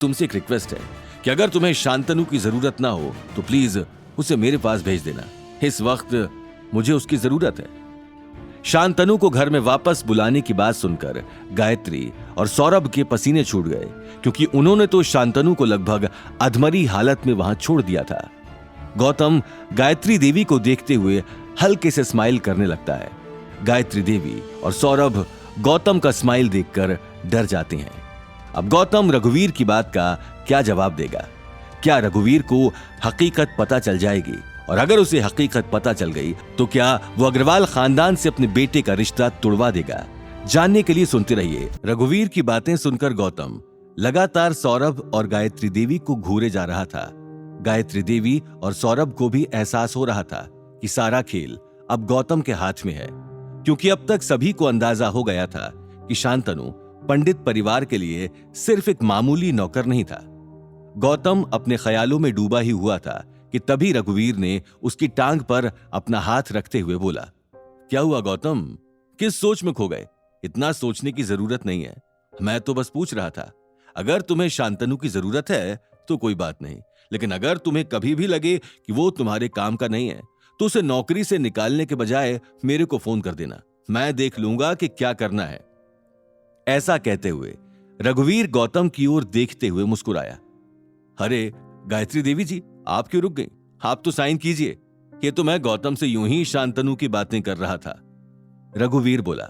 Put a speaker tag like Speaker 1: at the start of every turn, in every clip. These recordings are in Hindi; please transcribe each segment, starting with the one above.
Speaker 1: तुमसे एक रिक्वेस्ट है कि अगर तुम्हें शांतनु की जरूरत ना हो तो प्लीज उसे मेरे पास भेज देना। इस वक्त मुझे उसकी जरूरत है। शांतनु को घर में वापस बुलाने की बात सुनकर गायत्री और सौरभ के पसीने छूट गए, क्योंकि उन्होंने तो शांतनु को लगभग अधमरी हालत में वहां छोड़ दिया था। गौतम गायत्री देवी को देखते हुए हल्के से स्माइल करने लगता है। गायत्री देवी और सौरभ गौतम का स्माइल देखकर डर जाते हैं। अब गौतम रघुवीर की बात का क्या जवाब देगा? क्या रघुवीर को हकीकत पता चल जाएगी? और अगर उसे हकीकत पता चल गई तो क्या वो अग्रवाल खानदान से अपने बेटे का रिश्ता तुड़वा देगा? जानने के लिए सुनते रहिए। रघुवीर की बातें सुनकर गौतम लगातार सौरभ और गायत्री देवी को घूरे जा रहा था। गायत्री देवी और सौरभ को भी एहसास हो रहा था कि सारा खेल अब गौतम के हाथ में है, क्योंकि अब तक सभी को अंदाजा हो गया था कि शांतनु पंडित परिवार के लिए सिर्फ एक मामूली नौकर नहीं था। गौतम अपने ख्यालों में डूबा ही हुआ था कि तभी रघुवीर ने उसकी टांग पर अपना हाथ रखते हुए बोला, क्या हुआ गौतम, किस सोच में खो गए? इतना सोचने की जरूरत नहीं है, मैं तो बस पूछ रहा था। अगर तुम्हें शांतनु की जरूरत है तो कोई बात नहीं, लेकिन अगर तुम्हें कभी भी लगे कि वो तुम्हारे काम का नहीं है तो उसे नौकरी से निकालने के बजाय मेरे को फोन कर देना, मैं देख लूंगा कि क्या करना है। ऐसा कहते हुए रघुवीर गौतम की ओर देखते हुए मुस्कुराया। अरे गायत्री देवी जी, आप क्यों रुक गई? आप तो साइन कीजिए। ये तो मैं गौतम से यूं ही शांतनु की बातें कर रहा था, रघुवीर बोला।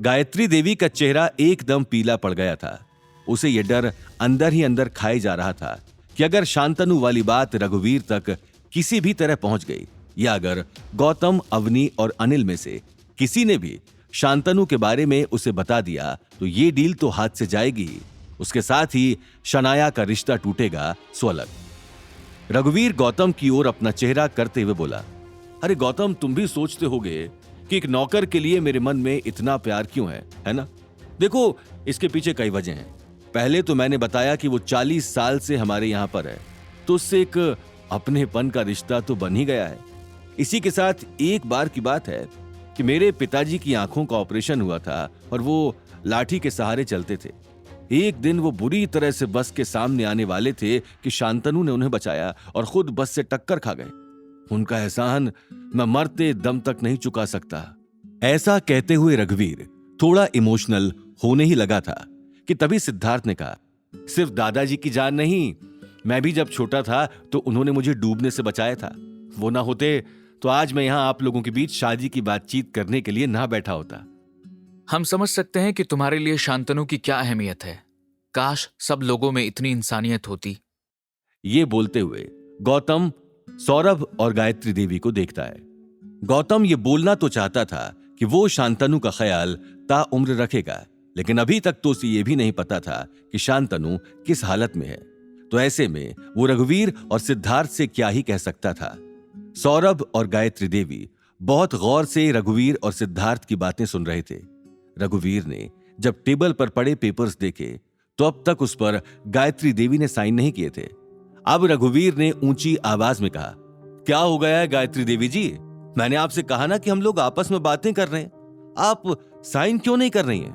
Speaker 1: गायत्री देवी का चेहरा एकदम पीला पड़ गया था। उसे यह डर अंदर ही अंदर खाए जा रहा था कि अगर शांतनु वाली बात रघुवीर तक किसी भी तरह पहुंच गई, या अगर गौतम, अवनी और अनिल में से किसी ने भी शांतनु के बारे में उसे बता दिया तो ये डील तो हाथ से जाएगी ही, उसके साथ ही शनाया का रिश्ता टूटेगा सो अलग। रघुवीर गौतम की ओर अपना चेहरा करते हुए बोला, अरे गौतम, तुम भी सोचते होगे कि एक नौकर के लिए मेरे मन में इतना प्यार क्यों है ना? देखो, इसके पीछे कई वजह हैं। पहले तो मैंने बताया कि वो 40 साल से हमारे यहां पर है, तो उससे एक अपनेपन का रिश्ता तो बन ही गया है। इसी के साथ एक बार की बात है कि मेरे पिताजी की आंखों का ऑपरेशन हुआ था और वो लाठी के सहारे चलते थे। एक दिन वो बुरी तरह से बस के सामने आने वाले थे कि शांतनु ने उन्हें बचाया और खुद बस से टक्कर खा गए। उनका एहसान मैं मरते दम तक नहीं चुका सकता। ऐसा कहते हुए रघुवीर थोड़ा इमोशनल होने ही लगा था कि तभी सिद्धार्थ ने कहा, सिर्फ दादाजी की जान नहीं, मैं भी जब छोटा था तो उन्होंने मुझे डूबने से बचाया था। वो ना होते तो आज मैं यहां आप लोगों के बीच शादी की बातचीत करने के लिए ना बैठा होता।
Speaker 2: हम समझ सकते हैं कि तुम्हारे लिए शांतनु की क्या अहमियत है। काश सब लोगों में इतनी इंसानियत होती।
Speaker 1: ये बोलते हुए गौतम सौरभ और गायत्री देवी को देखता है। गौतम ये बोलना तो चाहता था कि वो शांतनु का ख्याल ताउम्र रखेगा, लेकिन अभी तक तो उसे ये भी नहीं पता था कि शांतनु किस हालत में है। तो ऐसे में वो रघुवीर और सिद्धार्थ से क्या ही कह सकता था। सौरभ और गायत्री देवी बहुत गौर से रघुवीर और सिद्धार्थ की बातें सुन रहे थे। रघुवीर ने जब टेबल पर पड़े पेपर्स देखे तो अब तक उस पर गायत्री देवी ने साइन नहीं किए थे। अब रघुवीर ने ऊंची आवाज में कहा, क्या हो गया है गायत्री देवी जी? मैंने आपसे कहा ना कि हम लोग आपस में बातें कर रहे हैं, आप साइन क्यों नहीं कर रही हैं?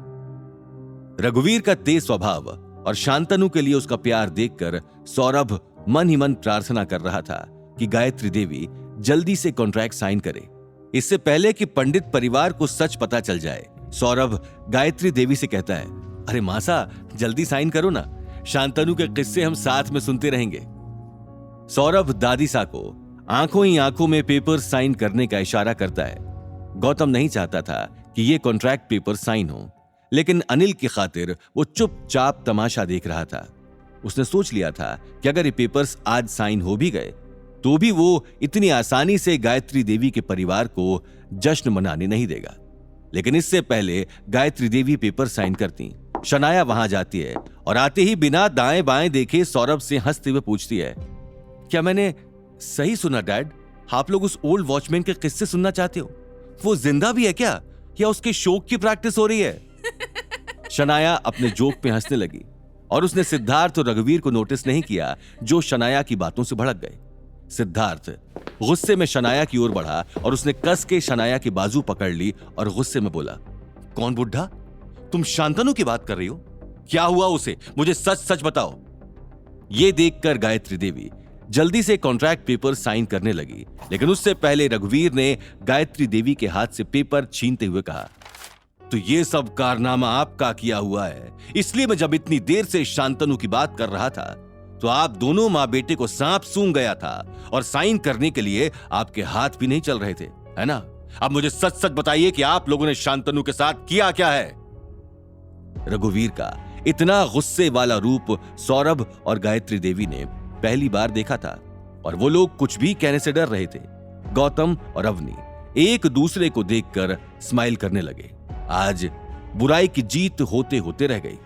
Speaker 1: रघुवीर का तेज स्वभाव और शांतनु के लिए उसका प्यार देखकर सौरभ मन ही मन प्रार्थना कर रहा था कि गायत्री देवी जल्दी से कॉन्ट्रैक्ट साइन करे, इससे पहले कि पंडित परिवार को सच पता चल जाए। सौरभ गायत्री देवी से कहता है, अरे मासा, जल्दी साइन करो ना, शांतनु के किस्से हम साथ में सुनते रहेंगे। सौरभ दादी सा को आंखों ही आंखों में पेपर साइन करने का इशारा करता है। गौतम नहीं चाहता था कि ये कॉन्ट्रैक्ट पेपर साइन हो, लेकिन अनिल की खातिर वो चुपचाप तमाशा देख रहा था। उसने सोच लिया था कि अगर ये पेपर्स आज साइन हो भी गए तो भी वो इतनी आसानी से गायत्री देवी के परिवार को जश्न मनाने नहीं देगा। लेकिन इससे पहले गायत्री देवी पेपर साइन करती, शनाया वहां जाती है और आते ही बिना दाएं बाएं देखे सौरभ से हंसते हुए पूछती है, क्या मैंने सही सुना डैड? आप लोग उस ओल्ड वॉचमैन के किस्से सुनना चाहते हो? वो जिंदा भी है क्या, या उसके शोक की प्रैक्टिस हो रही है? शनाया अपने जोक पे हंसने लगी और उसने सिद्धार्थ और रघुवीर को नोटिस नहीं किया, जो शनाया की बातों से भड़क गए। सिद्धार्थ गुस्से में शनाया की ओर बढ़ा और उसने कस के शनाया की बाजू पकड़ ली और गुस्से में बोला, कौन बुढ़ा? तुम शांतनु की बात कर रही हो? क्या हुआ उसे? मुझे सच सच बताओ। ये देखकर गायत्री देवी जल्दी से कॉन्ट्रैक्ट पेपर साइन करने लगी, लेकिन उससे पहले रघुवीर ने गायत्री देवी के हाथ से पेपर छीनते हुए कहा, तो ये सब कारनामा आपका किया हुआ है, इसलिए मैं जब इतनी देर से शांतनु की बात कर रहा था तो आप दोनों माँ बेटे को सांप सूंघ गया था और साइन करने के लिए आपके हाथ भी नहीं चल रहे थे, है ना? अब मुझे सच सच बताइए कि आप लोगों ने शांतनु के साथ किया क्या है? रघुवीर का इतना गुस्से वाला रूप सौरभ और गायत्री देवी ने पहली बार देखा था और वो लोग कुछ भी कहने से डर रहे थे। गौतम और अवनी एक दूसरे को देखकर स्माइल करने लगे। आज बुराई की जीत होते होते रह गई।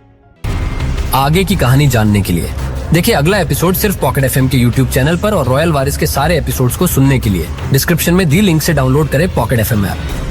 Speaker 3: आगे की कहानी जानने के लिए देखिए अगला एपिसोड सिर्फ पॉकेट एफएम के यूट्यूब चैनल पर और रॉयल वारिस के सारे एपिसोड्स को सुनने के लिए डिस्क्रिप्शन में दी लिंक से डाउनलोड करें पॉकेट एफएम ऐप।